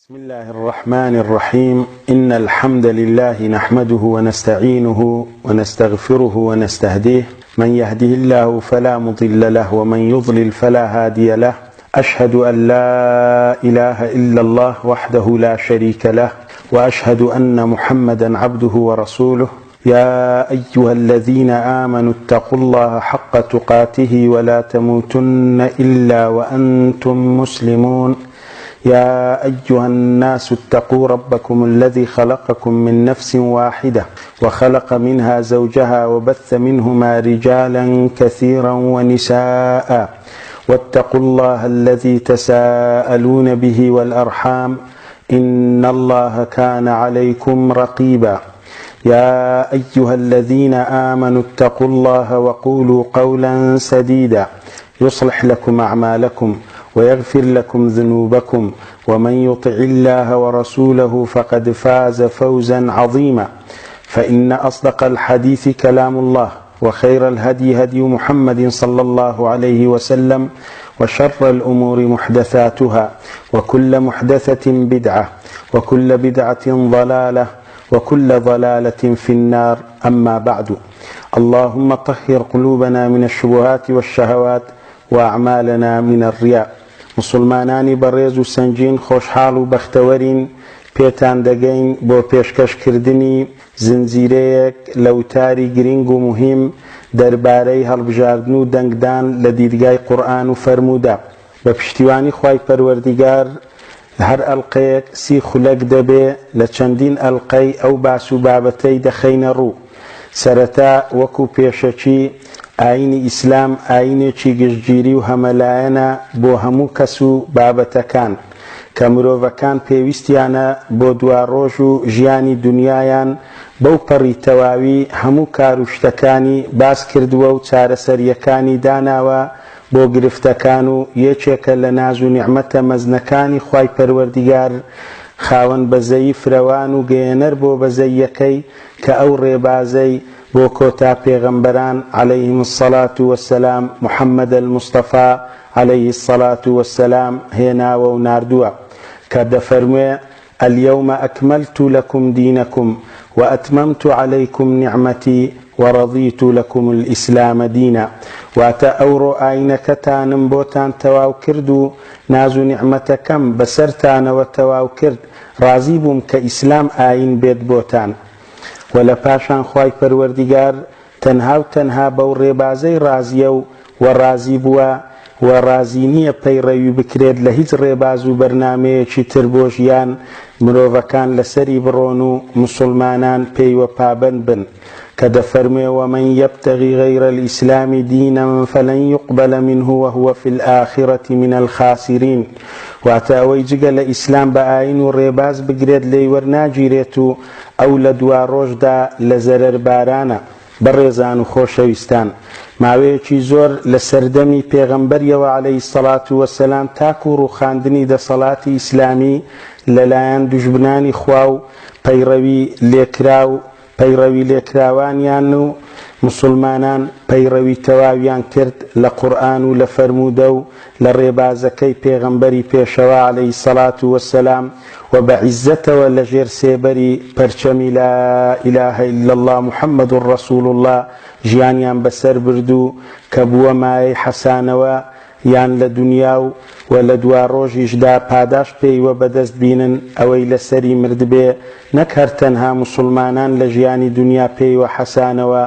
بسم الله الرحمن الرحيم إن الحمد لله نحمده ونستعينه ونستغفره ونستهديه من يهده الله فلا مضل له ومن يضلل فلا هادي له أشهد أن لا إله إلا الله وحده لا شريك له وأشهد أن محمدا عبده ورسوله يا أيها الذين آمنوا اتقوا الله حق تقاته ولا تموتن إلا وأنتم مسلمون يا أيها الناس اتقوا ربكم الذي خلقكم من نفس واحدة وخلق منها زوجها وبث منهما رجالا كثيرا ونساء واتقوا الله الذي تساءلون به والأرحام إن الله كان عليكم رقيبا يا أيها الذين آمنوا اتقوا الله وقولوا قولا سديدا يصلح لكم أعمالكم ويغفر لكم ذنوبكم ومن يطع الله ورسوله فقد فاز فوزا عظيما فإن أصدق الحديث كلام الله وخير الهدي هدي محمد صلى الله عليه وسلم وشر الأمور محدثاتها وكل محدثة بدعة وكل بدعة ضلالة وكل ضلالة في النار أما بعد اللهم طهر قلوبنا من الشبهات والشهوات وأعمالنا من الرياء مسلمانانی بەڕێز و سەنگین خۆشحاڵ و بەختەوەرین پێتان دەگەین بۆ پێشکەشکردنی زنجیرەیەک لە وتاری گرنگ و مهم دەربارەی هەڵبژاردن و دەنگدان لە دیرگای قورئان و فەرموودا بە پشتیوانی خوای پەروەردیگار هەر ئەڵقەیەک سی خولەک دەبێ لە چەندین ئەڵقەی ئەو باس و بابەتەی دەخەینە ڕوو سەرەتا وەکو پێشەچی ئاینی ئیسلام ئاینێکی گشتگیری و هەمەلایەنە بۆ هەموو کەس و بابەتەکان کە مرۆڤەکان پێویستیانە بۆ دواڕۆژ و ژیانی دنیایان بەو پەڕی تەواوی هەموو کار و شتەکانی باس کردووە و چارەسەریەکانی داناوە بۆ گرفتەکان و یەکێکە لە ناز و نیعمەتە مەزنەکانی خوای پەروەردیگار خاوەن بەزەیی فرەوان و گەیەنەر بۆ بەزەییەکەی کە ئەو ڕێبازەی بۆ کۆتا پێغەمبەران عەلەیهیم الصەلاة وەسسەلام محەممەد الموستەفا عەلەیهی الصەلاة وەسسەلام هێناوە و ناردووە کە دەفەرموێ اليوم أكملت لكم دينكم وأتممت عليكم نعمتي ورضيت لكم الإسلام دينا واتە ئەوڕۆ ئاینەکەتانم بۆتان تەواو کرد و ناز و نیعمەتەکەم بەسەرتانەوە تەواو کرد ڕازی بووم کە ئیسلام ئاین بێت بۆتان و لە پاشان خوای پەروەردیگار تەنها و تەنها بەو ڕێبازەی ڕازیە و ڕازی بووە و ڕازی نییە پەیڕەوی بکرێت لە هیچ ڕێباز و بەرنامەیەکی تر بۆ ژیان مرۆڤەکان لەسەری بڕۆن و مسلمانان پێیوە پابەند بن کە دەفەرموێ ومن يبتغي غير الإسلام دينا فلن يقبل منه وهو في الآخرة من الخاسرين واتە ئەوەی جگە لە ئیسلام بە ئاین و ڕێباز بگرێت لێی وەرناگیرێت و ئەو لە دوا ڕۆژدا لە زەرەربارانە بەڕێزان و خۆشەویستان ماوەیەکی زۆر لە سەردەمی پێغەمبەریەوە عەلەیهی الصەلاة وەسسەلام تاکو و ڕووخاندنی دەسەڵاتی ئیسلامی لەلایەن دوژمنانی خوا و پەیڕەوی لێکراوانیان و مسلمانان پەیڕەوی تەواویان کرد لە قورئان و لە فەرموودە و لە ڕێبازەکەی پێغەمبەری پێشەوە عەلەیهی الصەلاة وەسسەلام و بەعیزەتەوە لە ژێر سێبەری پەرچەمی لا إله إلا الله محمد رسول الله ژیانیان بەسەر بردو کە بووە مایەی حەسانەوە یان لە دنیا و لە دوا ڕۆژیشدا پاداش پێیوە بەدەست بینن ئەوەی لەسەری مردبێ نەک هەر تەنها مسلمانان لە ژیانی دنیا پێیوە حەسانەوە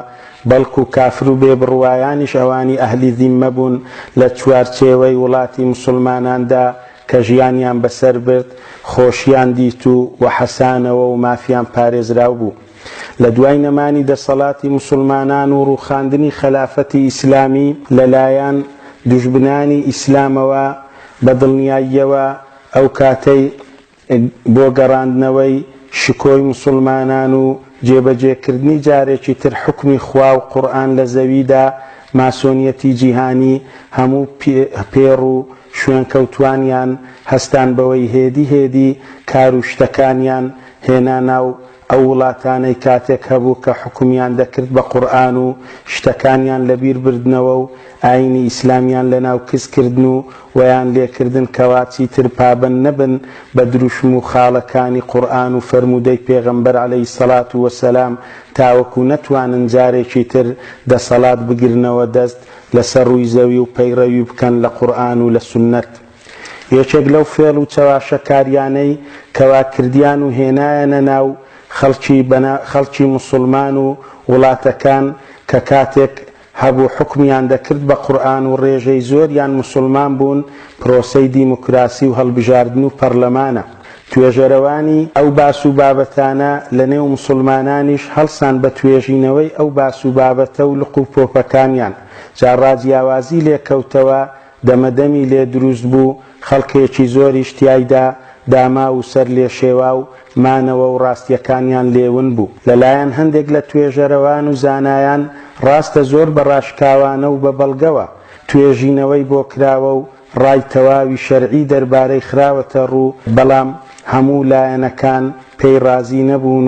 بەڵکو کافر و بێبڕوایانیش ئەوانی ئەهلی ذیممە بوون لە چوارچێوەی وڵاتی مسلماناندا کە ژیانیان بەسەر برد خۆشیان دیت و حەسانەوە و مافیان پارێزراو بوو لە دوای نەمانی دەسەڵاتی مسلمانان و ڕووخاندنی خەلافەتی ئیسلامی لەلایەن دوژمنانی ئیسلامەوە بە دڵنیاییەوە ئەو کاتەی بۆ گەڕاندنەوەی شکۆی مسلمانان و جێبەجێکردنی جارێکی تر حکمی خوا و قورئان لە زەویدا ماسۆنیەتی جیهانی هەموو پێڕ و شوێنکەوتوانیان هەستان بەوەی هێدی کار و شتەکانیان هێنا ناو ئەو وڵاتانەی کاتێک هەبوو کە حکومیان دەکرد بە قورئان و شتەکانیان لەبیر بردنەوە و ئاینی ئیسلامیان لەناو کردن و ویان لێکردن کەواچی تر پابەند نەبن بە دروشم و خاڵەکانی قورئان و فەرموودەی پێغەمبەر عەلەیهی سەڵات وەسەلام تاوەکو نەتوانن جارێکی تر دەسەڵات بگرنەوە دەست لەسەر ڕووی زەوی و پەیڕەوی بکەن لە قورئان و لە سوننەت. یەکێک لەو فێڵ و چاواشەکاریانەی کەواکردیان و هێنایەنە ناو خەڵکی موسڵمان و وڵاتەکان کە کاتێک هەبوو حکمیان دەکرد بە قورئان و ڕێژەی زۆریان موسڵمان بوون پرۆسەی دیموکراسی و هەڵبژاردن و پەرلەمانە. توێژەرەوانی ئەو باس و بابەتانە لە نێو موسڵمانانیش هەڵسان بە توێژینەوەی ئەو باس و بابەتە و لق و پۆپەکانیان جا ڕاجیاوازی لێکەوتەوە دەمەدەمی لێ دروست بوو خەڵکێکی زۆریش تیایدا داما و سەر لێ شێوا و مانەوە و ڕاستیەکانیان لێون بوو. لەلایەن هەندێک لە توێژەرەوان و زانایان ڕاستە زۆر بە ڕاشکاوانە و بە بەڵگەوە توێژینەوەی بۆ کراوە و ڕای تەواوی شەرعی دەربارەی خراوەتە ڕوو، بەڵام هەموو لایەنەکان پێی رازی نەبوون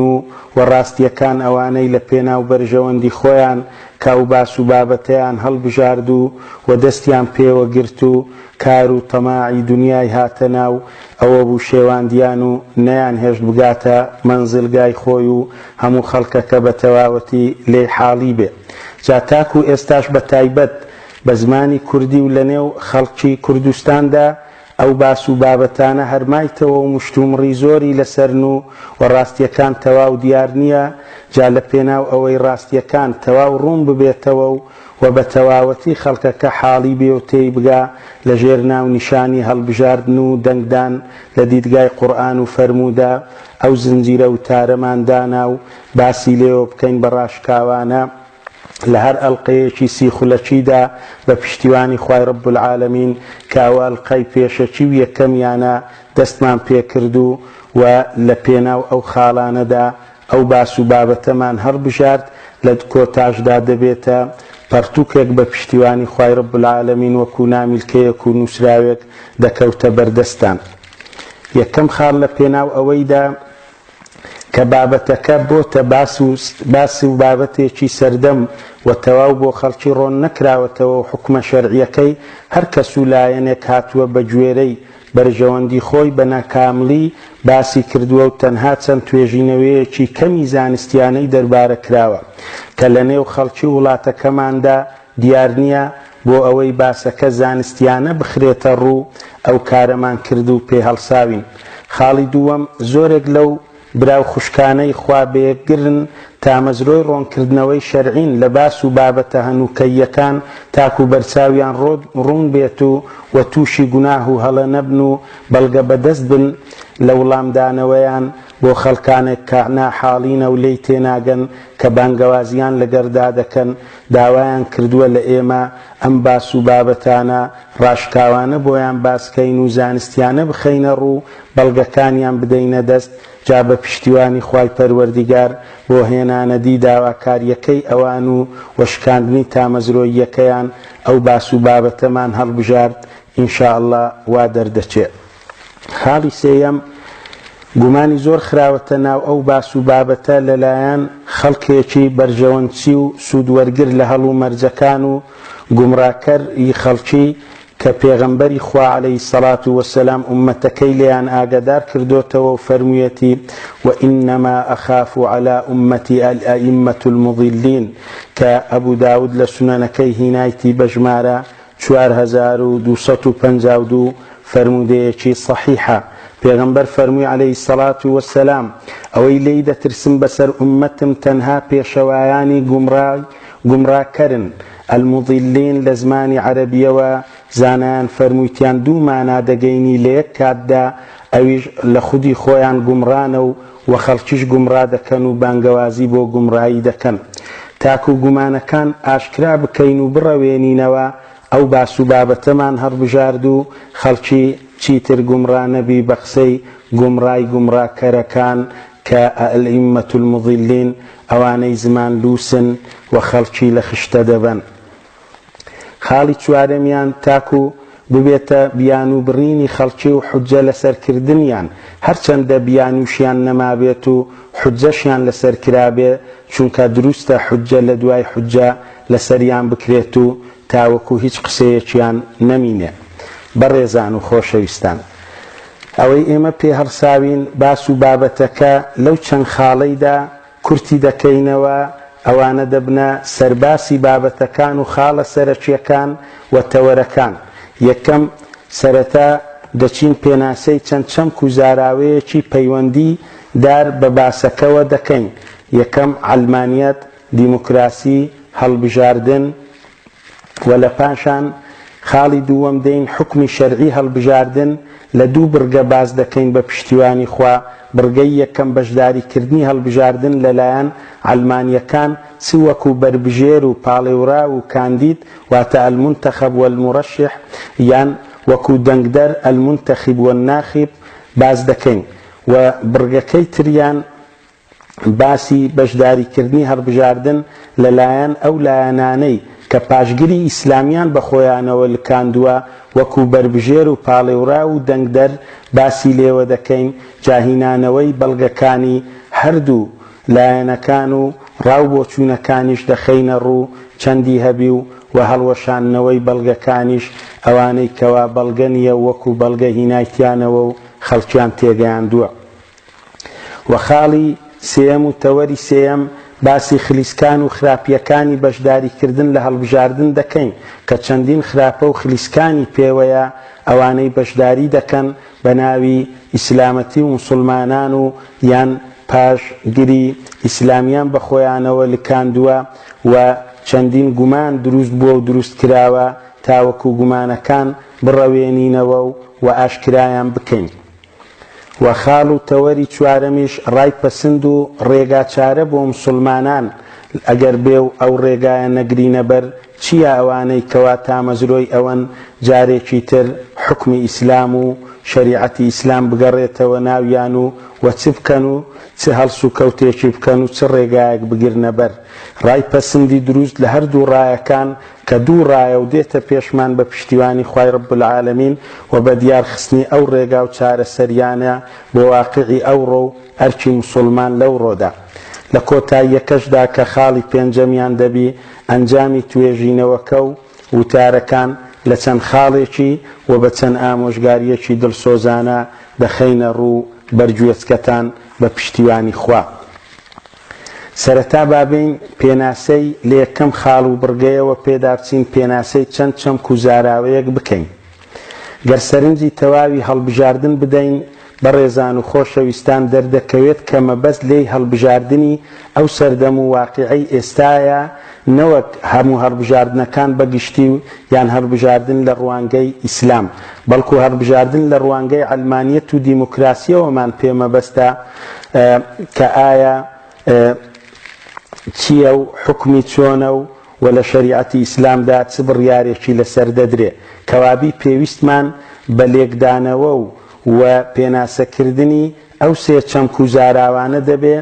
و ڕاستیەکان ئەوانەی لە پێناو بەرژەوەندی خۆیان کاو باس و بابەتەیان هەڵبژارد و دەستیان پێوە گرت و کار و تەماعی دنیای هاتە ناو ئەوە بوو شێواندیان و نەیان هێشت بگاتە مەنزلگای خۆی و هەموو خەڵکەکە بە تەواوەتی لێ حاڵی بێ. جا تاکو ئێستاش بە تایبەت بە زمانی کوردی و لە نێو خەڵکی کوردستاندا ئەو باس و بابەتانە هەرمایتەوە و مشتومڕی زۆری لەسەرن و ڕاستیەکان تەواو دیار نییە. جا لە پێناو ئەوەی ڕاستیەکان تەواو ڕوون ببێتەوە و بە تەواوەتی خەڵکەکە حاڵی بێ و تێی بگا لە ژێر ناو نیشانی هەڵبژاردن و دەنگدان لە دیدگای قورئان و فەرموودا ئەو زنجیرە و تارەماندانا و باسی لێوە بکەین بە ڕاشکاوانە لە هەر ئەڵقەیەکی سیخولەکیدا بە پشتیوانی خوای ڕەب العالەمین کە ئەوە ئەڵقەی پێشەکی و یەکەمیانە دەستمان پێکرد و لە پێناو ئەو خاڵانەدا ئەو باس و بابەتەمان هەڵبژارد لە کۆتاشدا دەبێتە پەرتووکێک بە پشتیوانی خوای ڕەب العالەمین وەکو نامیلکەیەک و نووسراوێک دەکەوتە بەردەستان. یەکەم خاڵ لە پێناو ئەوەیدا کە بابەتەکە بۆتە باسی و بابەتێکی سەردەم و تەواو بۆ خەڵکی ڕۆن نەکراوەتەوە و حکومە شەرعیەکەی هەر کەس و لایەنێک هاتووە بە گوێرەی بەرژەوەندی خۆی بە ناکاملی باسی کردووە و تەنها چەند توێژینەوەیەکی کەمی زانستیانەی دەربارە کراوە کە لە نێو خەڵکی وڵاتەکەماندا دیار نییە بۆ ئەوەی باسەکە زانستیانە بخرێتە ڕوو ئەو کارەمان کرد و پێ هەڵساوین. خاڵی دووەم زۆرێک لەو براو خوشکانەی خوا بێگرن تامەزرۆی ڕۆنکردنەوەی شەرعین لە باس و بابەتە هەنووکەیەکان تاکو بەرچاویان ڕوون بێت و تووشی گوناه و هەڵە نەبن و بەڵگە بەدەست بن لە وڵامدانەوەیان بۆ خەڵکانێک کە ناحاڵینە و لێی تێناگەن کە بانگەوازیان لەگەردا دەکەن داوایان کردووە لە ئێمە ئەم باس و بابەتانە ڕاشکاوانە بۆیان باسکەین و زانستیانە بخەینە ڕوو بەڵگەکانیان بدەینە دەست. جا بە پشتیوانی خوای پەروەردیگار بۆ هێنانەدی داواکاریەکەی ئەوان و وەشکاندنی تامەزرۆییەکەیان ئەو باس و بابەتەمان هەڵبژارد ئینشاءالله وا دەردەچێت. خاڵی سێیەم گومانی زۆر خراوەتە ناو ئەو باس و بابەتە لەلایەن خەڵکێکی بەرژەوەندچی و سوودوەرگر لە هەڵ و مەرجەکان و گومڕاکەری خەڵکی کە پێغەمبەری خوا عەلەیهی سەڵات وەسەلام ئوممەتەکەی لێیان ئاگادار کردوتەوە و فەرموویەتی وئینەما ئەخاف عەلا ئوممەتی ئەئیمەة المضلین کە ئەبوو داود لە سونەنەکەی هینایەتی بە ژمارە 4252 فەرموودەیەکی صەحیحە. پێغەمبەر فەرمووی عەلەیهی سەڵات وەسەلام ئەوەی لێی دەترسم بەسەر ئوممەتم تەنها پێشەوایانی گومڕاکەرن. المضلین لە زمانی عەرەبیەوە زانایان فەرموویتیان دوو مانا دەگەینی لە یەک کاتدا ئەویش لە خودی خۆیان گومڕانە و خەڵکیش گومڕا دەکەن و بانگەوازی بۆ گومڕایی دەکەن. تاکو گومانەکان ئاشکرا بکەین و بڕەوێنینەوە ئەو باس و بابەتەمان هەڵبژارد و خەڵکی چیتر گومڕا نەبی بە قسەی گومڕای گومڕاکەرەکان کە ئەئیمەة المضلین ئەوانەی زمان لووسن و خەڵکی لە خشتە دەبەن. خاڵی چوارەمیان تاکو ببێتە بیان و بڕینی خەڵکی و حوجە لەسەرکردنیان هەرچەندە بیانوشیان نەمابێت و حوجەشیان لەسەر کرابێ چونکە دروستە حوجە لە دوای حوجە لەسەریان بکرێت و تاوەکو هیچ قسەیەکیان نەمینێ. بەڕێزان و خۆشەویستان، ئەوەی ئێمە پێ هەرساوین باس و بابەتەکە لەو چەند خاڵەیدا کورتی دەکەینەوە ئەوانە دەبنە سەرباسی بابەتەکان و خاڵە سەرەکیەکان و تەوەرەکان. یەکەم سەرەتا دەچین پێناسەی چەند چەمک و زاراوەیەکی پەیوەندی دار بە باسەکەوە دەکەین. یەکەم عەلمانیەت، دیموکراسی، هەڵبژاردن و لە پاشان خاڵی دووەم دەین حکمی شەرعی هەڵبژاردن لە دوو بڕگە باز دەکەین بە پشتیوانی خوا. بڕگەی یەکەم بەشداریکردنی هەڵبژاردن لەلایەن عەلمانیەکان چ وەکو بەربژێر و پاڵێورا و کاندید واتە المنتەخب والمرەشح یان وەکو دەنگدەر المنتەخب والناخب باز دەکەین و بڕگەکەی تریان باسی بەشداریکردنی هەڵبژاردن لەلایەن ئەو لایەنانەی کە پاشگیری ئیسلامیان بە خۆیانەوە لکاندووە وەکو بەربژێر و پاڵێورا و دەنگدەر باسی لێوە دەکەین. جاهینانەوەی بەڵگەکانی هەردوو لایەنەکان و ڕاوبۆچوونەکانیش دەخەینە ڕوو چەندی هەبی و هەڵوەشانەوەی بەڵگەکانیش ئەوانەی کەوا بەڵگە نیە وەکو بەڵگە هینایتیانەوە و خەڵکیان تێگەیاندووە. و خاڵی سێەم و تەوەری سێەم باسی خلیسکان و خراپیەکانی بەشداریکردن لە هەڵبژاردن دەکەین کە چەندین خراپە و خلیسکانی پێوەیە ئەوانەی بەشداری دەکەن بە ناوی ئیسلامەتی و موسڵمانان و یان پاشگیری ئیسلامیان بە خۆیانەوە لکاندووە و چەندین گومان دروست بووە و دروست کراوە تاوەکو گومانەکان بڕەوێنینەوە و ئاشکرایان بکەین. و خاڵ و تەوەری چوارەمیش ڕای پەسند و ڕێگاچارە بۆ موسڵمانان ئەگەر بێ و ئەو ڕێگایە نەگرینە بەر چییە ئەوانەی کەوا تامەزرۆی ئەوەن جارێکی تر حکمی ئیسلام و شەریعەتی ئیسلام بگەڕێتەوە ناویان و چ بکەن و چ هەڵس و کەوتێکی بکەن و چ ڕێگایەک بگرنە بەر. ڕای پەسندی دروست لە هەردوو ڕایەکان کە دوو ڕایە و دێتە پێشمان بە پشتیوانی خوای رب العالمین و بە دیارخستنی ئەو ڕێگا و چارەسەریانە بۆ واقعی ئەوڕۆ و ئەرکی موسڵمان لەو ڕۆدا. لە کۆتاییەکەشدا کە خاڵی پێنجەمیان دەبی ئەنجامی توێژینەوەکە و وتارەکان لە چەند خاڵێکی و بە چەند ئامۆژگاریەکی دڵسۆزانە دەخەینە ڕوو بەرگوێچکەتان بە پشتیوانی خوا. سەرەتا بابین پێناسەی لە یەکەم خاڵ و بڕگەیەوە پێداچین پێناسەی چەند چەمک و زاراوەیەک بکەین. گەر سەرنجی تەواوی هەڵبژاردن بدەین بەڕێزان و خۆشەویستان دەردەکەوێت کە مەبەست لێی هەڵبژاردنی ئەو سەردەم و واقعەی ئێستایە نەوەک هەموو هەڵبژاردنەکان بەگشتی و یان هەڵبژاردن لە ڕوانگەی ئیسلام بەڵکو هەڵبژاردن لە ڕوانگەی عەلمانیەت و دیموکراسیەوەمان پێمەبەستە کە ئایا چییە و حکمی چۆنە و لە شەریعەتی ئیسلامدا چ بڕیارێکی لەسەر دەدرێ. کەوابی پێویستمان بە لێکدانەوە و پێناسەکردنی ئەو سێ چەمک و زاراوانە دەبێ.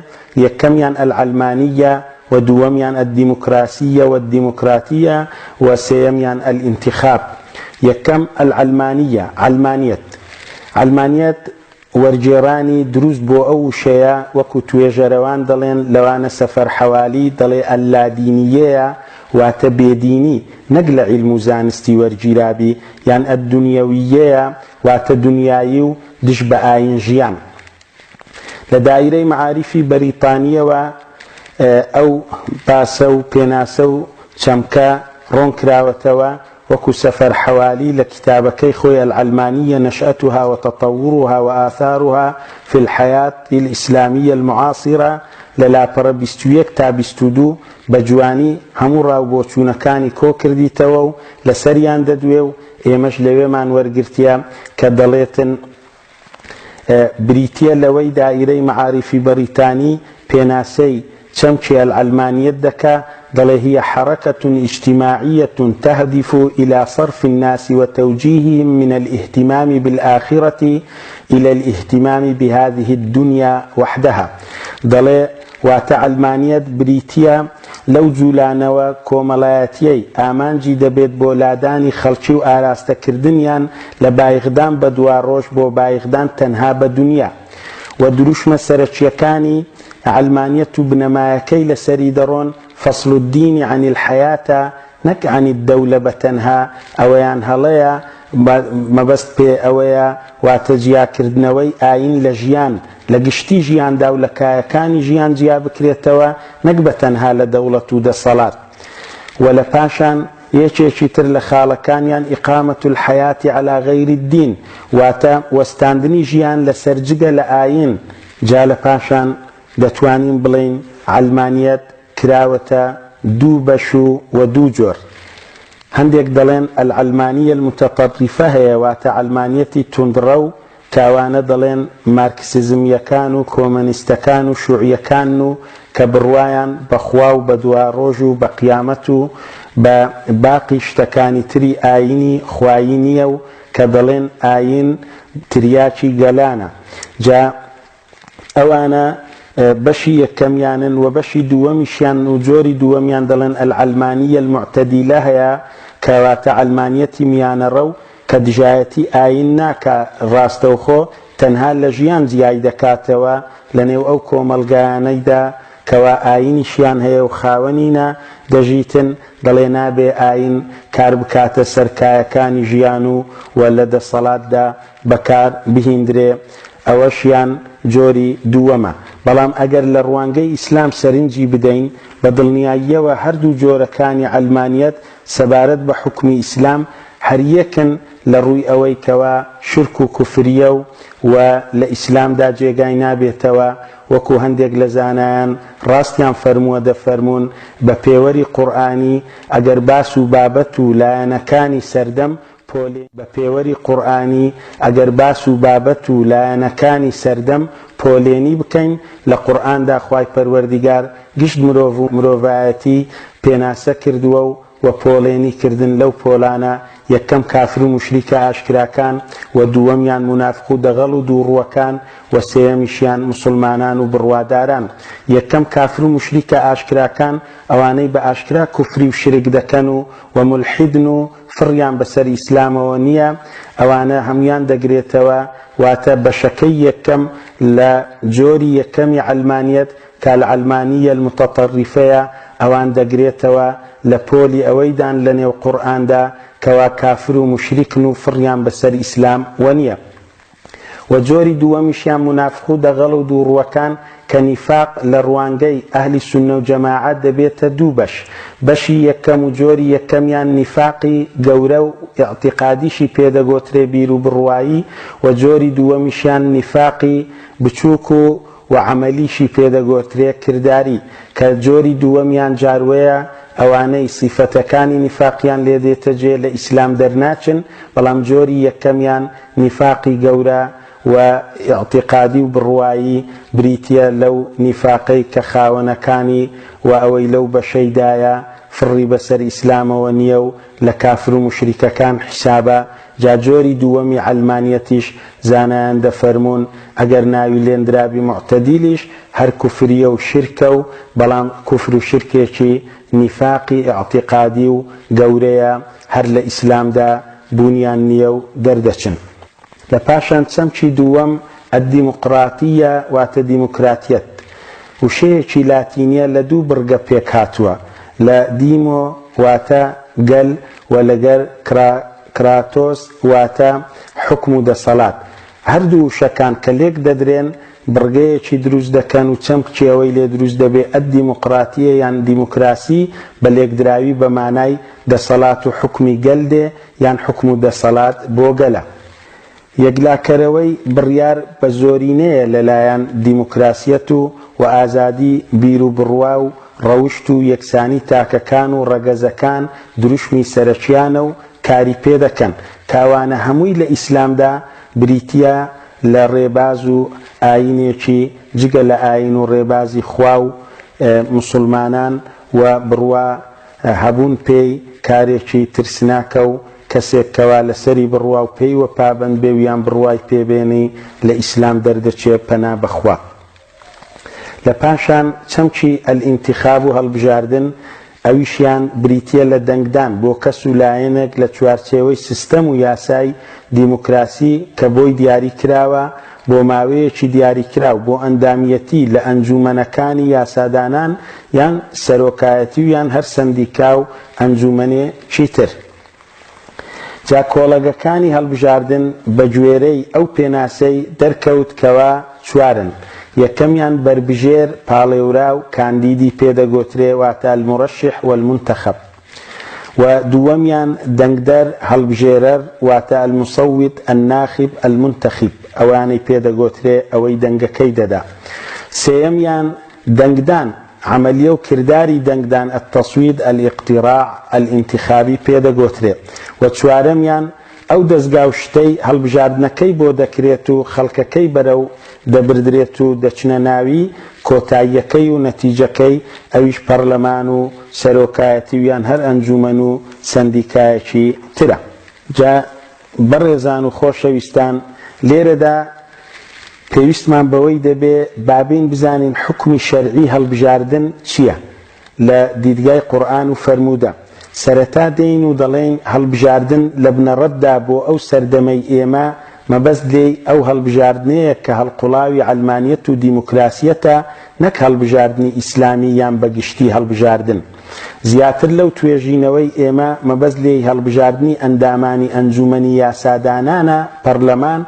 یەکەمیان ئەلعەلمانیە و دووەمیان ئەدیموکراسیە و الدیموکراتیە و سێیەمیان ئەلئینتیخاب. یەکەم ئەلعەلمانیە، عەلمانیەت وەرگێڕانی دروست بۆ ئەو وشەیە وەکو توێژەرەوان دەڵێن لەوانە سەفەر حەوالی دەڵێ ئەللادینیەیە واتە بێدینی نەک لە عیلم و زانستی وەرگیرابی یان ئەددونیەویەیە واتە دنیایی و دش بە ئاین ژیان. لە دایرەی مەعاریفی بەریتانیەوە ئەو باسە و پێناسە و چەمکە ڕۆن کراوەتەوە وەکو سەفەر حەوالی لە کتابەکەی خۆی العەلمانیە نەشأتها وتطورها وآثارها في الحياة الإسلامية المعاصرة لە لاپەڕە 21 تا 22 بە جوانی هەموو ڕاوبۆچوونەکانی کۆ کردیتەوە و لەسەریان دەدوێ و ئێمەش لەوێمان وەرگرتیە کە دەڵێتن بریتیە لەوەی دائیرەی مەعاریفی بەریتانی پێناسەی چەمکی العەلمانیەت دەکا دەڵێ هي حركة اجتماعية تهدف إلى صرف الناس وتوجيههم من الاهتمام بالآخرة إلى الاهتمام بهذه الدنيا وحدها. دەڵێ واتە عەلمانیەت بریتیە لەو جوولانەوە کۆمەڵایەتیەی ئامانجی دەبێت بۆ لادانی خەڵکی و ئاراستەکردنیان لە بایغدان بە دواڕۆژ بۆ بایغدان تەنها بە دنیا و دروشمە سەرەکیەکانی علمانیەت و بنەمایەکەی لەسەری دەڕۆن فەصل الدین عن الحیاتە نەک عن الدەولە بەتەنها ئەوەیان هەڵەیە مەبەست پێ ئەوەیە واتە جیاکردنەوەی ئاین لە ژیان لە گشتی ژیاندا و لە کایەکانی ژیان جیا بکرێتەوە نەک بەتەنها لە دەوڵەت و دەسەڵات و لە پاشان یەکێکی تر لە خاڵەکانیان ئیقامەت الحەیاتی عەلا غەیری الدین واتە وەستاندنی ژیان لە سەرجگە لە ئاین جا لە پاشان دەتوانین بڵین علمانیەت کراوەتە دوو بەش و دوو جۆر هەندێک دەڵێن العلمانیە المتطرفە هەیە واتە علمانیەتی توندڕە و کاوانە دەڵێن مارکسیزمیەکان و کۆمەنیستەکان و شوعیەکان و کە بڕوایان بەخوا و بە دواڕۆژ و بە قیامەت و بە باقی شتەکانی تری ئاینی خوایی نییە و کە دەڵێن ئاین تریاکی گەلانە جا ئەوانە بەشی یەکەمیانن و بەشی دووەمیشیان و جۆری دووەمیان دەڵێن العلمانیە المعتەدیلە هەیە کەواتە علمانیەتی میانەڕە و کە دژایەتی ئاین ناکە ڕاستەوخۆ تەنها لە ژیان جیای دەکاتەوە لە نێو ئەو کۆمەلگایانەیدا کەوا ئاینیشیان هەیە و خاوەنینە دەژیتن دەڵێ نابێ ئاین کار بکاتە سەرکایەکانی ژیان و لە دەسەڵاتدا بەکار بهیندرێ ئەوەشیان جۆری دووەمە بەڵام ئەگەر لە ڕوانگەی ئیسلام سەرنجی بدەین بە دڵنیاییەوە هەردوو جۆرەکانی علمانیەت سەبارەت بە حکمی ئیسلام هەریەکن لە ڕووی ئەوەی کەوا شرک و کوفریە و لە ئیسلامدا جێگای نابێتەوە وەکو هەندێک لە زانایان ڕاستیان فەرمووە دەفەرمون بە پێوەری قورئانی ئەگەر باس و بابەت و لایەنەکانی سەردەم بە پێوەری قورئانی ئەگەر باس و بابەت و لایەنەکانی سەردەم پۆلێنی بکەین لە قورئاندا خوای پەروەردیگار گشت مرۆڤ و مرۆڤایەتی پێناسە کردووە و پۆلێنی کردن لەو پۆلانە یەکەم کافر و مشریکە ئاشکراکان و دووەمیان منافق و دەغەڵ و دووڕوەکان و سێیەمیشیان مسلمانان و بڕواداران یەکەم کافر و مشریکە ئاشکراکان ئەوانەی بە ئاشکرا کوفری و شرک دەکەن و ملحیدن و فڕیان بەسەر ئیسلامەوە نییە ئەوانە هەمویان دەگرێتەوە واتە بەشەکەی یەکەم لە جۆری یەکەمی علمانیەت کە العلمانیە المتطرفەیە ئەوان دەگرێتەوە لە پۆلی ئەوەیدان لە نێو قورئاندا کەوا کافر و مشریکن و فڕیان بەسەر ئیسلام وە و جۆری دووەمیشیان منافق و دەغەڵ و دووڕوەکان کە نیفاق لە ڕوانگەی ئەهلی سونە و جەماعەت دەبێتە دوو بەشی یەکەم و جۆری یەکەمیان نیفاقی گەورە و ئیعتیقادیشی پێدەگۆترێ بیر و بڕوایی و جۆری دووەمیشیان نیفاقی بچووک و عەمەلیشی پێدەگۆترێ کرداری کە جۆری دووەمیان جاروەیە ئەوانەی سیفەتەکانی نیفاقیان لێ دێتە جێ لە ئیسلام دەرناچن بەڵام جۆری یەکەمیان نیفاقی گەورە و ئیعتیقادی و بڕوایی بریتیە لەو نیفاقەی کە خاوەنەکانی و ئەوەی لەو بەشەیدایە فڕی بەسەر ئیسلامەوە نییە و لە کافر و مشریکەکان حسابە جا جۆری دووەمی علمانیەتیش زانایان دەفەرمون ئەگەر ناوی لێندرابی معتەدیلیش هەر کوفریە و شرکە و بەڵام کوفر و شرکێکی نیفاقی ئیعتیقادی و گەورەیە هەر لە ئیسلامدا بوونیان نییە و دەردەچن لە پاشان چەمکی دووەم ئەدیموقراتیە واتە دیموکراتیەت وشەیەکی لاتینیە لە دوو بڕگە پێک هاتووە لە دیمۆ واتە گەل و لەگەر کراتۆس واتە حکم و دەسەڵات هەردوو شەکان کە لێک دەدرێن بڕگەیەکی دروست دەکەن و چەمکیەوەی لێ دروست دەبێ ئەدیموقراتیە یان دیموکراسی بە لێکدراوی بە مانای دەسەڵات و حکمی گەل دێ یان حکم و دەسەڵات بۆ گەلە یەکلاکەرەوەی بڕیار بە زۆرینەیە لەلایەن دیموکراسیەت و ئازادی بیر و بڕوا و ڕەوشت و یەکسانی تاکەکان و ڕەگەزەکان دروشمی سەرەکیانە و کاری پێ دەکەن کاوانە هەمووی لە ئیسلامدا بریتیە لە ڕێباز و ئاینێکی جگە لە ئاین و ڕێبازی خوا و مسلمانان و بڕوا هەبوون پێی کارێکی ترسناکە و کەسێک کەوا لەسەری بڕوا و پێی وە پابەند بێ و یان بڕوای پێبێنی لە ئیسلام دەردەچێ پەنا بەخوا لپاشان چەمکی الانتخاب و هەڵبژاردن ئەویشیان بریتیە لە دەنگدان بۆ کەس و لایەنێک لە چوارچێوەی سیستەم و یاسای دیموکراسی کە بۆی دیاری کراوە بۆ ماوەیەکی دیاری کراو بۆ ئەندامیەتی لە ئەنجومەنەکانی یاسادانان یان سەرۆکایەتی و یان هەر سەندیکا و ئەنجومەنێکی تر. جا کۆڵەگەکانی هەڵبژاردن بە گوێرەی ئەو پێناسەی دەرکەوت کەوا چوارن. یەکەمیان بربژێر پاڵێوراو کاندیدی پێدەگوترێ واتە المرشح والمنتخب، و دووەمیان دەنگدەر هەڵبژێرەر واتە المصوت الناخب المنتخب ئەوانەی پێدەگوترێ ئەوەی دەنگەکەی دەدا. سێیەمیان دەنگدان عملیە و کرداری دەنگدان التصوید الاقتراع الانتخابی پێدەگوترێ، و چوارەمیان ئەو دەستگا و شتەی هەڵبژاردنەکەی بۆ دەکرێت و خەڵکەکەی بەرەو دەبردرێت و دەچنە ناوی کۆتاییەکەی و نەتیجەکەی ئەویش پەرلەمان و سەرۆکایەتی و یان هەر ئەنجومەن و سەندیکایەکی ترە. جا بەڕێزان و خۆشەویستان، لێرەدا پێویستمان بەوەی دەبێ بابین بزانین حکمی شەرعی هەڵبژاردن چییە لە دیدگای قورئان و فەرموودە. سەرەتا دێین و دەڵێن هەڵبژاردن لە بنەڕەتدا بۆ ئەو سەردەمەی ئێمە مەبەست لێی ئەو هەڵبژاردنەیە کە هەڵقوڵاوی عەلمانیەت و دیموکراسیەتە، نەک هەڵبژاردنی ئیسلامی یان بەگشتی هەڵبژاردن. زیاتر لەو توێژینەوەی ئێمە مەبەست لێی هەڵبژاردنی ئەندامانی ئەنجومەنی یاسادانانە پەرلەمان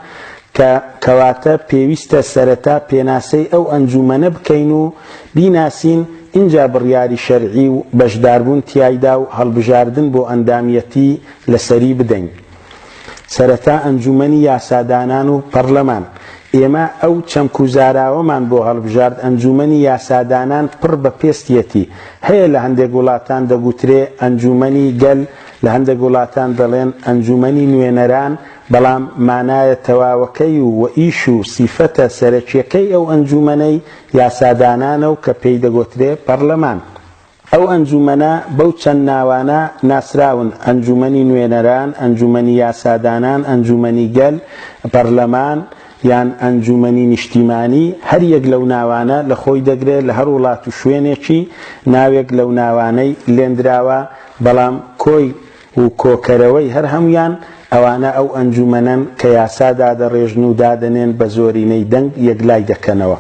کە کەواتە پێویستە سەرەتا پێناسەی ئەو ئەنجومەنە بکەین و بیناسین اینجا بڕیاری شەرعی و بەشداربوون تیایدا و هەڵبژاردن بۆ ئەندامیەتی لەسەری بدەین. سەرەتا ئەنجومەنی یاسادانان و پەرلەمان. ئێمە ئەو چەمکوزاراوەمان بۆ هەڵبژارد ئەنجومەنی یاسادانان پڕ بە پێستیەتی هەیە. لە هەندێک وڵاتان دەگوترێ ئەنجومەنی گەل، لە هەندێک وڵاتان دەڵێن ئەنجومەنی نوێنەران، بەڵام مانایە تەواوەکەی و ئیش و سیفەتە سەرەکیەکەی ئەو ئەنجومەنەی یاسادانانە و کە پێی دەگوترێ پەرلەمان. ئەو ئەنجومەنە بەو چەند ناوانە ناسراون: ئەنجومەنی نوێنەران، ئەنجومەنی یاسادانان، ئەنجومەنی گەل، پەرلەمان یان ئەنجومەنی نیشتیمانی. هەر یەک لەو ناوانە لە خۆی دەگرێت لە هەر وڵات و شوێنێکی ناوێک لەو ناوانەی لێندراوە، بەڵام کۆی و کۆکەرەوەی هەر هەمویان ئەوانە ئەو ئەنجومەنن کە یاسا دادەڕێژن و دادەنێن بە زۆرینەی دەنگ یەکلای دەکەنەوە.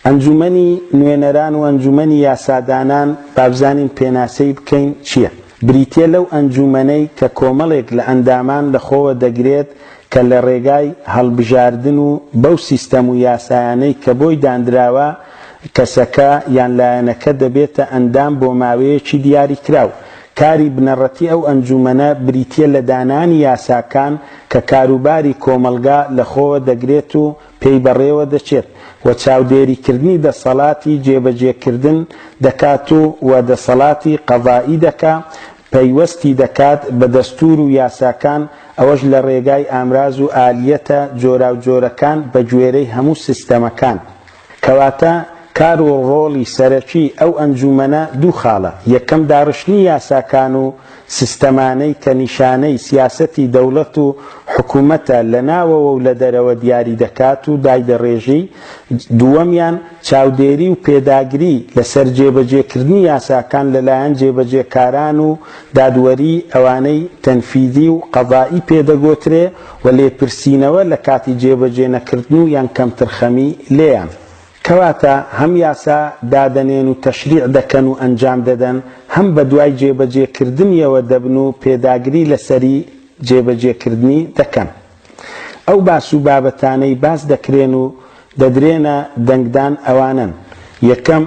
ئەنجومەنی نوێنەران و ئەنجومەنی یاسادانان بابزانین پێناسەی بکەین چییە. بریتیە لەو ئەنجومەنەی کە کۆمەڵێک لە ئەندامان لەخۆوە دەگرێت کە لە ڕێگای هەڵبژاردن و بەو سیستەم و یاسایانەی کە بۆی دانراوە کەسەکە یان لایەنەکە دەبێتە ئەندام بۆ ماوەیەکی دیاری کراو. کاری بنەڕەتی ئەو ئەنجومەنە بریتیە لە دانانی یاساکان کە کاروباری کۆمەلگا لەخۆوە دەگرێت و پێی بەڕێوە دەچێت، و چاودێریکردنی دەسەڵاتی جێبەجێکردن دەکات و دەسەڵاتی قەضایی دەکات، پەیوەستی دەکات بە دەستور و یاساکان، ئەوەش لە ڕێگای ئامراز و ئالیەتە جۆرا و جۆرەکان بە گوێرەی هەموو سیستەمەکان. کەواتە کار و ڕۆڵی سەرەکی ئەو ئەنجومەنە دوو خاڵە. یەکەم داڕشتنی یاساکان و سیستەمانەی کە نیشانەی سیاسەتی دەوڵەت و حکوومەتە لە ناوەوە و لە دەرەوە دیاری دەکات و دایدەڕێژی. دووەمیان چاودێری و پێداگری لەسەر جێبەجێکردنی یاساکان لەلایەن جێبەجێکاران و دادوەری ئەوانەی تەنفیدی و قەضایی پێدەگوترێ، و لێپرسینەوە لە کاتی جێبەجێ نەکردن و یان کەمترخەمی لێیان. کەواتە هەم یاسا دادەنێن و تەشریع دەکەن و ئەنجام دەدەن، هەم بە دوای جێبەجێکردنیەوە دەبن و پێداگری لەسەری جێبەجێکردنی دەکەن. ئەو باس و بابەتانەی باس دەکرێن و دەدرێنە دەنگدان ئەوانن: یەکەم،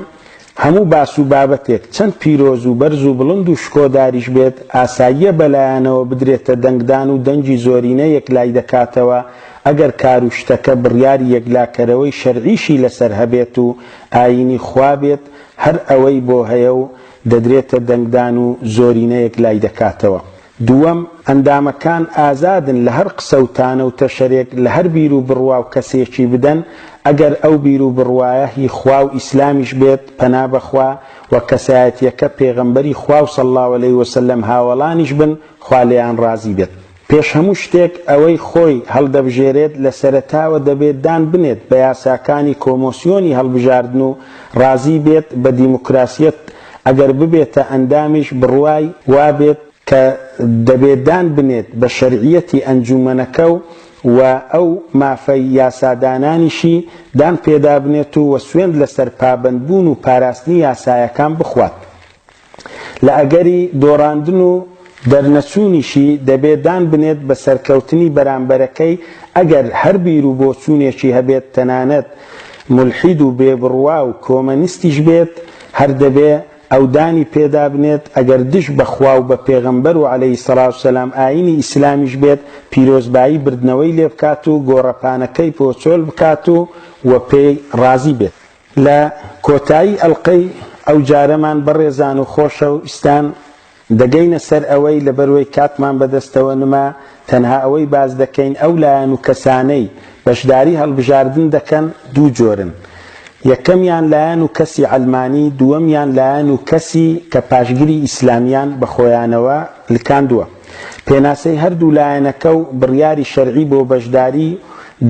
هەموو باس و بابەتێک چەند پیرۆز و بەرز و بڵند و شکۆداریش بێت، ئاساییە بەلایەنەوە بدرێتە دەنگدان و دەنگی زۆرینە یەکلای دەکاتەوە ئەگەر کار و شتەکە بڕیاری یەکلاکەرەوەی شەرعیشی لەسەر هەبێت و ئاینی خوا بێت. هەر ئەوەی بۆ هەیە و دەدرێتە دەنگدان و زۆرینە یەکلای دەکاتەوە. دووەم، ئەندامەکان ئازادن لە هەر قسەوتانە و تەشەرێک لە هەر بیر و بڕوا و کەسێکی بدەن، ئەگەر ئەو بیر و بڕوایە هی خوا و ئیسلامیش بێت پەنا بەخوا، و کەسایەتیەکە پێغەمبەری خوا و صلی الله علیه وسلم هاوڵانیش بن، خوا لێیان ڕازی بێت. پێش هەموو شتێک ئەوەی خۆی هەڵدەبژێرێت لە سەرەتاوە دەبێت دان بنێت بە یاساکانی کۆمۆسیۆنی هەڵبژاردن و ڕازی بێت بە دیموکراسیەت ئەگەر ببێتە ئەندامیش بڕوای وابێت کە دەبێت دان بنێت بە شەرعیەتی ئەنجومەنەکە و ئەو مافەی یاسادانانیشی دان پێدا بنێت و سوێند لەسەر پابەندبوون و پاراستنی یاسایەکان بخوات. لە ئەگەری دۆڕاندن و دەرنەچوونیشی دەبێت دان بنێت بە سەرکەوتنی بەرامبەرەکەی ئەگەر هەر بیر و بۆچوونێکی هەبێت تەنانەت مولحید و بێبڕوا و کۆمەنیستیش بێت هەر دەبێت ئەو دانی پێدا بنێت ئەگەر دش بەخوا و بە پێغەمبەر و عەلەیهی سەڵات وسەلام ئاینی ئیسلامیش بێت پیرۆزبایی بردنەوەی لێ بکات و گۆڕەپانەکەی پۆچۆل بکات و پێی ڕازی بێت. لە کۆتایی ئەڵقەی ئەو جارەمان بەڕێزان و خۆشەویستان دەگەینە سەر ئەوەی لەبەرەوەی کاتمان بەدەستەوە نما تەنها ئەوەی باز دەکەین ئەو لایەن و کەسانەی بەشداری هەڵبژاردن دەکەن دوو جۆرن. یەکەمیان لایەن و کەسی عەلمانی، دووەمیان لایەن و کەسی کە پاشگیری ئیسلامیان بە خۆیانەوە لکاندووە. پێناسەی هەردوو لایەنەکە و بڕیاری شەرعی بۆ بەشداری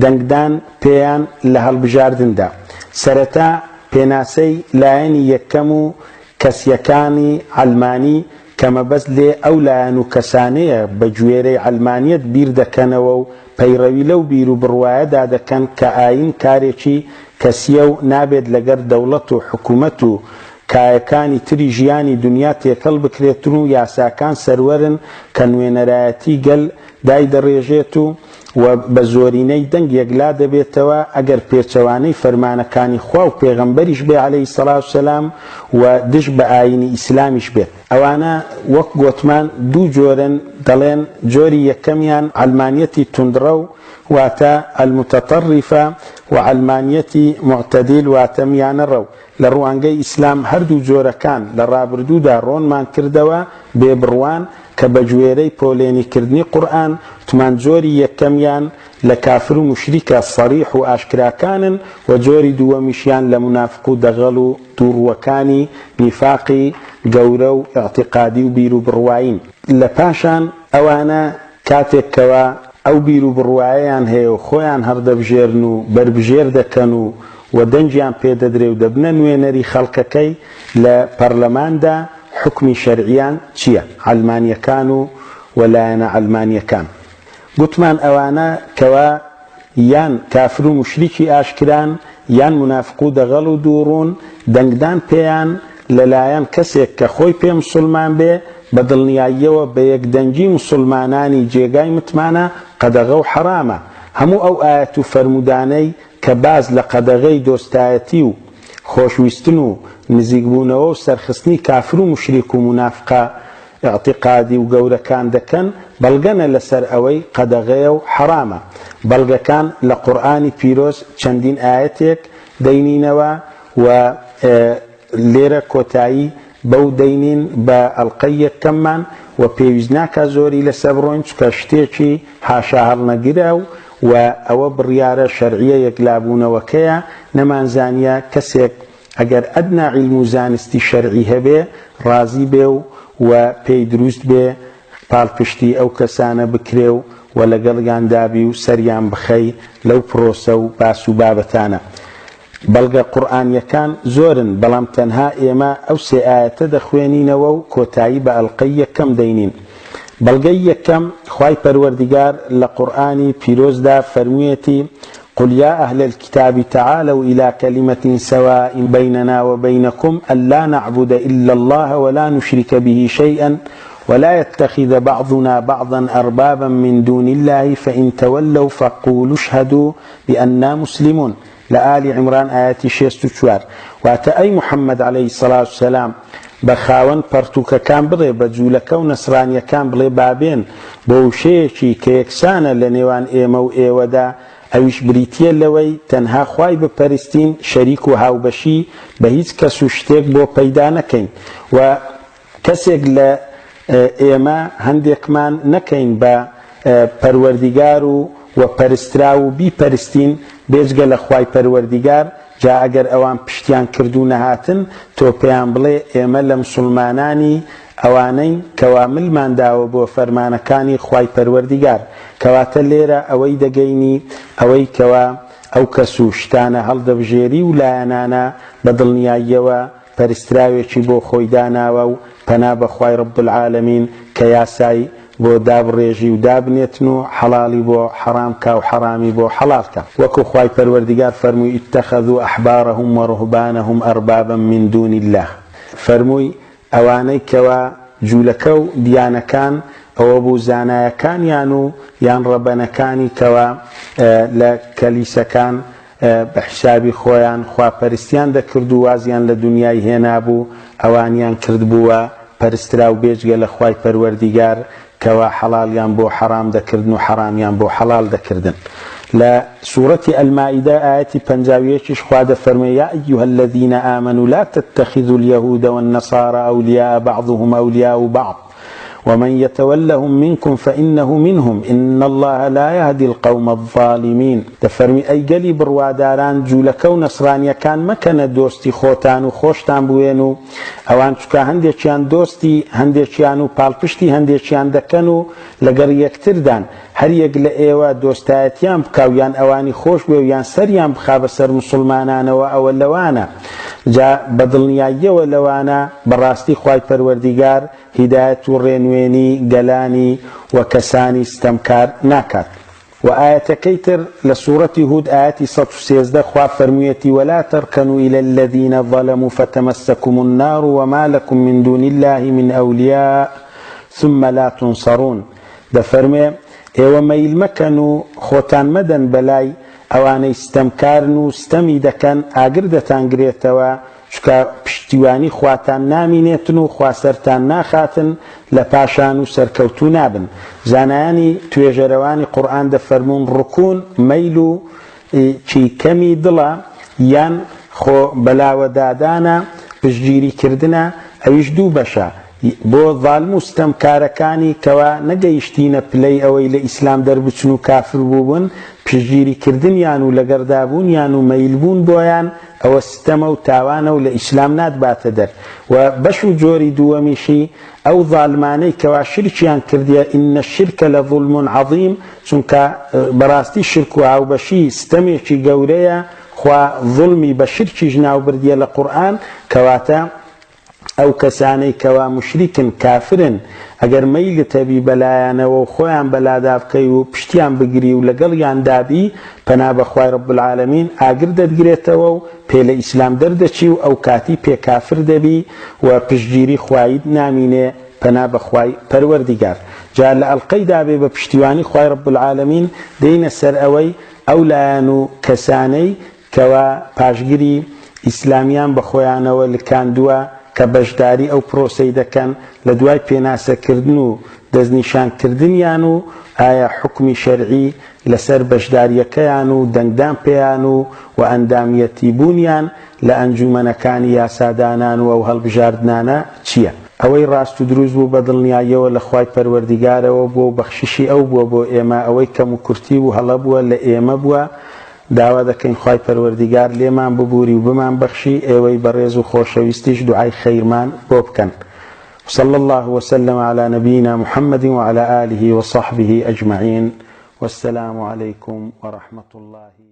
دەنگدان پێیان لە هەڵبژاردندا. سەرەتا پێناسەی لایەنی یەکەم و کەسیەکانی عەلمانی کە مەبەست لێ ئەو لایەن و کەسانەیە بە گوێرەی عەلمانیەت بیر دەکەنەوە و پەیڕەوی لەو بیر و بڕوایەدا دەکەن کە ئاین کارێکی کەسیە و نابێت لەگەر دەوڵەت و حکوومەت و کایەکانی تری ژیانی دنیا تێکەڵ بکرێتن و یاساکان سەروەرن کە نوێنەرایەتی گەل دای دەڕێژێت و بە زۆرینەی دەنگ یەکلا دەبێتەوە ئەگەر پێچەوانەی فەرمانەکانی خوا و پێغەمبەریش بێ عەلەیهی سەڵات وسەلام و دش بە ئاینی ئیسلامیش بێت. ئەوانە وەک گوتمان دوو جۆرن، دەڵێن جۆری یەکەمیان عەلمانیەتی توندڕە و واتە المتطرفە و عەلمانیەتی معتەدیل واتە میانە ڕەو. لە ڕوانگەی ئیسلام هەردوو جۆرەکان لە ڕابردوودا ڕۆنمان کردەوە بێبڕوان کە بە گوێرەی پۆلێنیکردنی قورئان وتمان جۆری یەکەمیان لە کافر و مشریکە سەریح و ئاشکراکانن و جۆری دووەمیشیان لە منافق و دەغەڵ و دووڕوەکانی نیفاقی گەورە و ئیعتیقادی و بیر و بڕوایین. لە پاشان ئەوانە کاتێکەوە ئەو بیر و بڕوایەیان هەیە و خۆیان هەردەبژێرن و بەربژێر دەکەن و دەنجیان پێدەدرێ و دەبنە نوێنەری خەڵکەکەی لە پەرلەماندا حکمی شەرعیان چییە؟ عەلمانیەکان و وەلایەنە عەلمانیەکان. گوتمان ئەوانە کەوا یان کافر و مشریکی ئاشکران یان منافق و دەغەڵ و دووڕوون دەنگدان پێیان لەلایەن کەسێک کە خۆی پێ موسڵمان بێ بە دڵنیاییەوە بە یەکدەنگی موسڵمانانی جێگای متمانە قەدەغە و حەرامە. هەموو ئەو ئایەت و فەرمودانەی کە باز لە قەدەغەی دۆستایەتی و خۆشویستن و نزیکبوونەوە و سەرخستنی کافر و مشریک و منافقە ئیعتیقادی و گەورەکان دەکەن بەڵگەنە لەسەر ئەوەی قەدەغەیە و حەرامە. بەڵگەکان لە قورئانی پیرۆز چەندین ئایەتێک دەینینەوە و لێرە کۆتایی بەو دەینین بە ئەڵقەی یەکەممان و پێویست ناکە زۆری لەسەر بڕۆین چکە شتێکی حاشا هەڵنەگرە و ئەوە بڕیارە شەرعیە یەکلابوونەوەکەیە نەمانزانیە کەسێک ئەگەر ئەدنا عیلم و زانستی شەرعی هەبێ ڕازی بێ و پێی دروست بێ پاڵپشتی ئەو کەسانە بکرێ و لەگەڵیان دابی و سەریان بخەی لەو پرۆسە و باس و بابەتانە. بەڵگە قورئانیەکان زۆرن بەڵام تەنها ئێمە ئەو سێ ئایەتە دەخوێنینەوە و کۆتایی بە ئەڵقەی یەکەم دەینین. بەڵگەی یەکەم خوای پەروەردگار لە قورئانی پیرۆزدا فەرموویەتی قل يا أهل الكتاب تعالوا إلى كلمة سواء بيننا وبينكم ألا نعبد إلا الله ولا نشرك به شيئا ولا يتخذ بعضنا بعضا أربابا من دون الله فإن تولوا فقولوا اشهدوا بأننا مسلمون. لآل عمران آيات 64. واتە ئەی محەممەد عەلەیهی سەڵات وسەلام بە خاوەن پەرتووکەکان بڵێ بە جوولەکە و نەسرانیەکان بڵێ بابێن بۆ وشەیەکی کە یەکسانە لە نێوان ئێمە و ئێوەدا ئەویش بریتیە لەوەی تەنها خوای بپەرستین شەریک و هاوبەشی بە هیچ کەس و شتێک بۆ پەیدا نەکەین و کەسێک لە ئێمە هەندێکمان نەکەین بە پەروەردیگار و پەرسترا و بیپەرستین بێجگە لە خوای پەروەردیگار. جا ئەگەر ئەوان پشتیان کردو نەهاتن تۆ پێیان بڵێ ئێمە لە مسلمانانی ئەوانەی کەواملمان داوە بۆ فەرمانەکانی خوای پەروەردیگار. کەواتە لێرە ئەوەی دەگەینی ئەوەی کەوا ئەو کەس و شتانە هەڵدەبژێری و لایەنانە بە دڵنیاییەوە پەرستراوێکی بۆ خۆی داناوە و پەنا بە خوای ڕەب العالەمین کە یاسای بۆ دابڕێژی و دابنێتن و حەڵاڵی بۆ حەرام کا و حەرامی بۆ حەڵاڵ کە. وەکو خوای پەروەردیگار فەرمووی اتەخەذوا ئەحبارەهم وەڕهبانەهم ئەربابا من دون الله. فەرمووی ئەوانەی کەوا جوولەکە و دیانەکان ئەوە بوو زانایەکانیان و یان ڕەبەنەکانی کەوا لە کەلیسەکان بە حسابی خۆیان خواپەرستیان دەکرد و وازیان لە دنیای هێنابوو ئەوانیان کردبووە پەرسترا و بێجگە لە خوای پەروەردیگار کەوا حەڵالیان بۆ حەرام دەکردن و حەرامیان بۆ حەڵال دەکردن. لە سوورەتی ئەلمائیدە ئایەتی 51 خوا دەفەرمێ یا ئەیها الذین آمنوا لا تتخذوا اليهود والنصارى أولياء بعضهم أولياء بعض ومن يتولهم منكم فإنه منهم إن الله لا يهدي القوم الظالمين. دەفەرمی ئەی گەلی بڕواداران جوولەکە و نەسرانیەکان مەکەنە دۆستی خۆتان و خۆشتان بوێن و ئەوان چکە هەندێکیان دۆستی هەندێکیان و پاڵپشتی هەندێکیان دەکەن و لەگەڵ یەکتردان هەر یەک لە ئێوە دۆستایەتیان بکاویان ئەوانی خۆش بێ و یان سەریان بخا بەسەر موسڵمانانەوە ئەوە لەوانە. جا بەدڵنیاییەوە لەوانە بەڕاستی خوای پەروەردیگار هیدایەت و ڕێنوێنی گەلانی و کەسانی ستەمکار ناکات. و ئاەتەکەی تر لە سوورەتی هود ئاەتی 113 خوا فەرموویەتی ولا تركنوا إلى الذين ظلموا فتمسكم النار وما لكم من دون الله من أولياء ثم لا تنصرون. دەفەرمێ ئێوە مەیل مەکەن و خۆتان مەدەن بەلای ئەوانەی ستەمکارن و ستەمی دەکەن ئاگر دەتانگرێتەوە چکە پشتیوانی خواتان نامینێتن و خواسەرتان ناخاتن لە پاشان و سەرکەوتو نابن. زانایانی توێژەرەوانی قورئان دەفەرمون ڕکوون مەیل و چیکەمی دڵە یان خۆ بەلاوەدادانە پشتگیریکردنە ئەویش دوو بەشە بۆ ظالم و ستەمکارەکانی کەوا نەگەیشتینە پلەی ئەوەی لە ئیسلام دەربچن و کافر بووبن پشتگیریکردنیان و لەگەردابوونیان و مەیلبوون بۆیان ئەوە ستەمە و تاوانە و لە ئیسلام ناتباتە دەر. و بەش و جۆری دووەمیشی ئەو ظالمانەی کەوا شرکیان کردیە ئینە الشرکە لەظولم عەظیم چونکە بەڕاستی شرک و هاوبەشی ستەمێکی گەورەیە خوا ظولمی بە شرکیش ناوبردیە لە قورئان کەواتە ئەو کەسانەی کەوا مشریکن کافرن ئەگەر مەیلت هەبی بەلایەنەوە و خۆیان بەلادا بکەی و پشتیان بگری و لەگەڵیان دابی پەنا بە خوای ڕەب العالەمین ئاگر دەتگرێتەوە و پێ لە ئیسلام دەردەچی و ئەو کاتی پێ کافر دەبی و پشتگیری خوایت نامینێ پەنا بە خوای پەروەردیگار. جا لە ئەڵقەی دابێ بە پشتیوانی خوای ڕەب العالەمین دێینە سەر ئەوەی ئەو لایەن و کەسانەی کەوا پاشگیری ئیسلامیان بە خۆیانەوە لکاندووە کە بەشداری ئەو پرۆسەی دەکەن لە دوای پێناسەکردن و دەستنیشانکردنیان و ئایا حکمی شەرعی لەسەر بەشداریەکەیان و دەنگدان پێیان و ئەندامیەتی بوونیان لە ئەنجومەنەکانی یاسادانان و ئەو هەڵبژاردنانە چییە؟ ئەوەی ڕاست و دروست بوو بە دڵنیاییەوە لە خوای پەروەردیگارەوە بۆ بەخششی ئەو بووە بۆ ئێمە ئەوەی کەم و کورتی و هەڵە بووە لە ئێمە بووە. داوا دەکەین خوای پەروەردیگار لێمان ببووری و بمان بەخشی ئێوەی بەڕێز و خۆشەویستیش دوعای خەیرمان بۆ بکەن. وصلى الله وسلم على نبينا محمد وعلى آله وصحبه أجمعين والسلام عليكم ورحمة الله